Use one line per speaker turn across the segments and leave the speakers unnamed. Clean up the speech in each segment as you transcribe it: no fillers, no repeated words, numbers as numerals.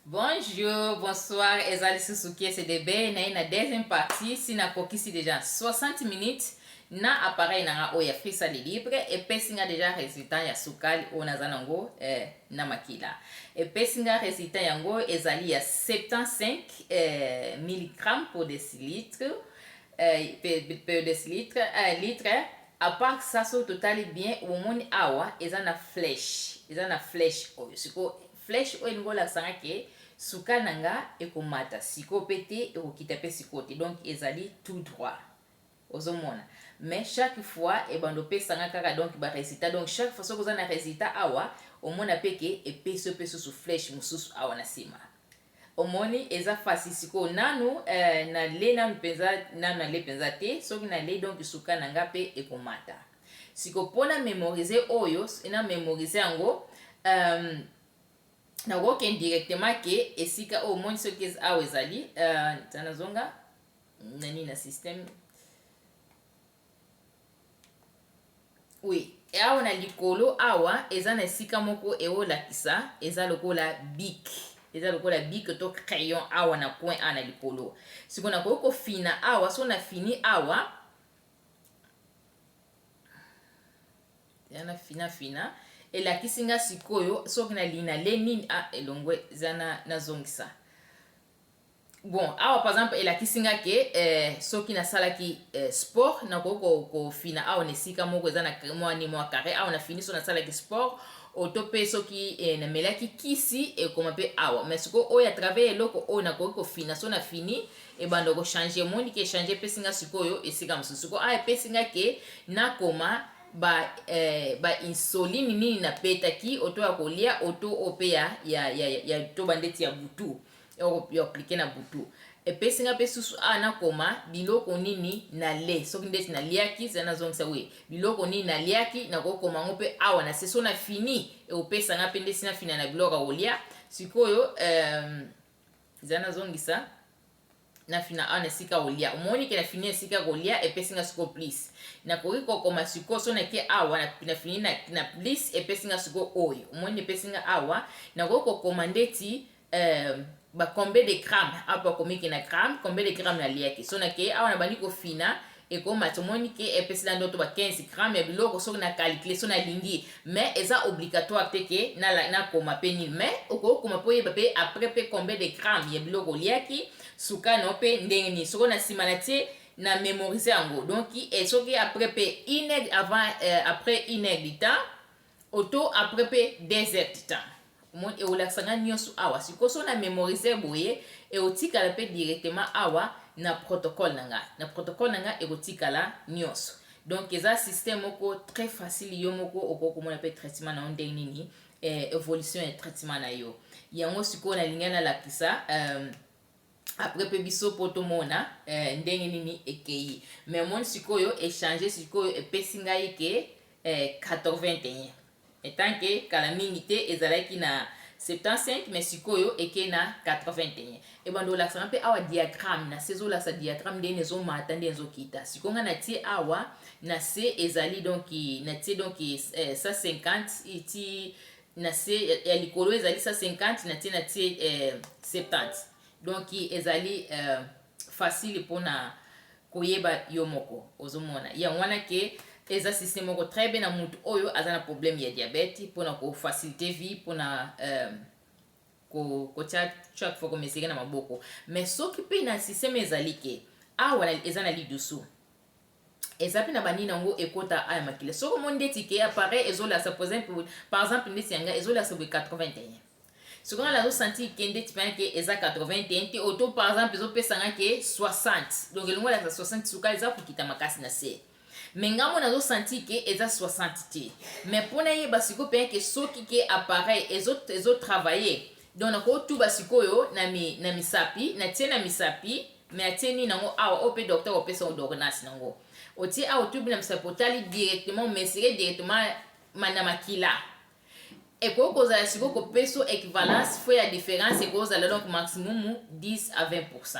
Bonjour, bonsoir, Ezali Susuki CDB. Na ina deuxième partie, si na kokisi déjà 60 minutes na appareil na oya frisa libre et pesinga déjà résultat ya sukali ona zanango na makila. Et pesinga résultat yango ezali ya 75 mg pour décilitre litre. À part ça, so total bien au monde awa ezana flèche oyo siko flèche oyo ngola sanga ke suka nanga ekomata siko pete ekokita pe sikote donc ezali tout droit ozomona mais chaque fois ebando pesanga kaka donc ba résultat donc chaque fois soki oza na résultat awa omona peke epeso peso su flèche mususu awa na sima omoni eza fasi siko nanu na le nanu penza nanu na le penza te soki na le donc suka nanga pe ekomata siko pona mémoriser oyo ina mémoriser yango na woken directement ke esika o moni soki awa ezali tanazonga nani na système oui awa na likolo awa eza na esika moko eolakisa eza lokola bic to crayon awa na point a na likolo siko na koki kofina awa so na fini awa yana fina elakisi nga sikoyo soki nalina le nini elongwe eza nazongisa bon awa par exemple elakisi nga ke soki nasalaki sport nakoki kofina awa na esika moko eza na mwa carré awa na fini so nasalaki sport oto mpe soki namelaki kisi ekoma mpe awa mais sikoyo oyo atravers eloko oyo nakoki kofina so na fini ebanda kochange emoni ke echange epesinga sikoyo esika mosusu sikoyo awa epesinga ke nakoma ba insuline nini na petaki oto ya kolia oto ope ya toba ndeti ya butu ya aplike na butu epesinga pe susu nakoma biloko nini na le soki ndeti naliaki zana zongisa we biloko nini naliaki nakokoma ngo pe awa na seso na fini eopesanga pe ndeti na fina na biloko kolia sikoyo zana zongisa na fina ana sika kolia omoni ke na fini sika kolia epesinga siko plus na koki kokoma siko so na ke awa na fini na plus epesinga siko oyo omoni epesinga awa na koki kokoma ndeti ba combien de grammes apa komiki na gramme combien de grammes na liaki so na ke awa na bandi kofina ekoma tomoni ke epesila ndoto ba 15 grammes ya biloko soki na calculer so na lingi mais eza obligatoire te ke na koma pe nini mais okokoma po yeba pe après pe combien de grammes ya biloko liaki suka no pe ndenge ni soko na sima na tie na mémoriser yango donc soki après pe une heure avant après une heure du temps auto après pe 2 heures du temps mon eolakisanga nyonso awa siko so na mémoriser boye eotikala pe directement awa na protocole nanga ekotikala nyonso donc eza système moko très facile yo moko okokomona pe traitement na ndenge nini évolution ya traitement na yo yango siko na linga na lakisa après pe biso po tomona ndenge nini ekei mais mon sikoyo échanger sikoyo epesinga yeke 81 etant que kala mingi te ezalaki na 75 mais sikoyo eke na 81 ebando lakisanga mpe awa diagramme na se ezolakisa diagramme ndenge ezomata ndenge ezokita sikonga na tie awa na se ezali donc na tie donc 150 iti na se ya likolo ezali 150 na tie 70 donc ezali facile mpona koyeba yo moko ozomona yango wana ke eza système moko très bien na mutu oyo aza na problème ya diabète mpona kofacilité vie mpona kotia chaque fois komeseke na maboko mais soki mpe na système ezali ke awa eza na lidusu eza mpe na banini yango ekota aya makila soki omoni ndeti ke appareil ezolasa par exemple ndeti yanga ezolasa boye 81 soki nga nazosenti ke ndeti mpena ke eza 81 te oto par exemple ezopesanga ke 60 donc elongo elakisa 60 suka eza kokita makasi na se mais ngambo nazosenti ke eza 60 te mais mpona yeba sikoyo mpena ke soki ke appareil ezotravaille donc nakotuba sikoyo na misapi natie na misapi mais atie nini nango awa oyo mpe docteur opesa ordonnance nango otie awa otubi na misapi otali directement mesire directement na makila ekoki kozala sikoyo kopesa équivalence fo ya différence ekoki kozala donc maximum 10 à 20%.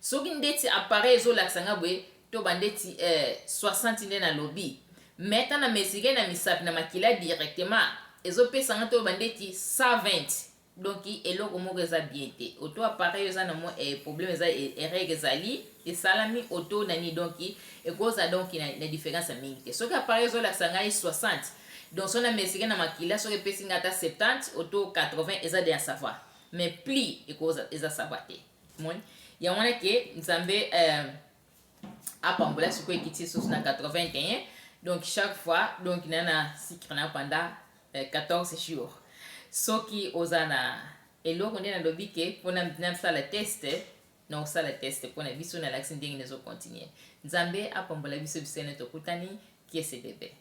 Soki ndeti appareil ezolakisanga boye to bandeti 60 nde na lobi mais tana mesire na misapi na makila directement ezopesanga to bandeti 120 donc eloko moko eza bien te auto appareil eza na mo problème eza erreur ezali esalami auto nani donc ekoza donc na différence mingi te soki appareil ezolakisa ngai 60 donc so na mesike na makila soki epesi ngai ata 70 auto 80 eza de ya sava mais pli ekoza eza sava te moni yango wana ke nzambe apambola sikoyo ekiti susu na 81 donc chaque fois donc nana sikre na pendant 14 jours soki oza na eloko nde nalobi ke mpona nasala teste na osala teste mpona biso na lakisi ndenge nezocontinue nzambe apambola biso bisene tokutani kiesebebe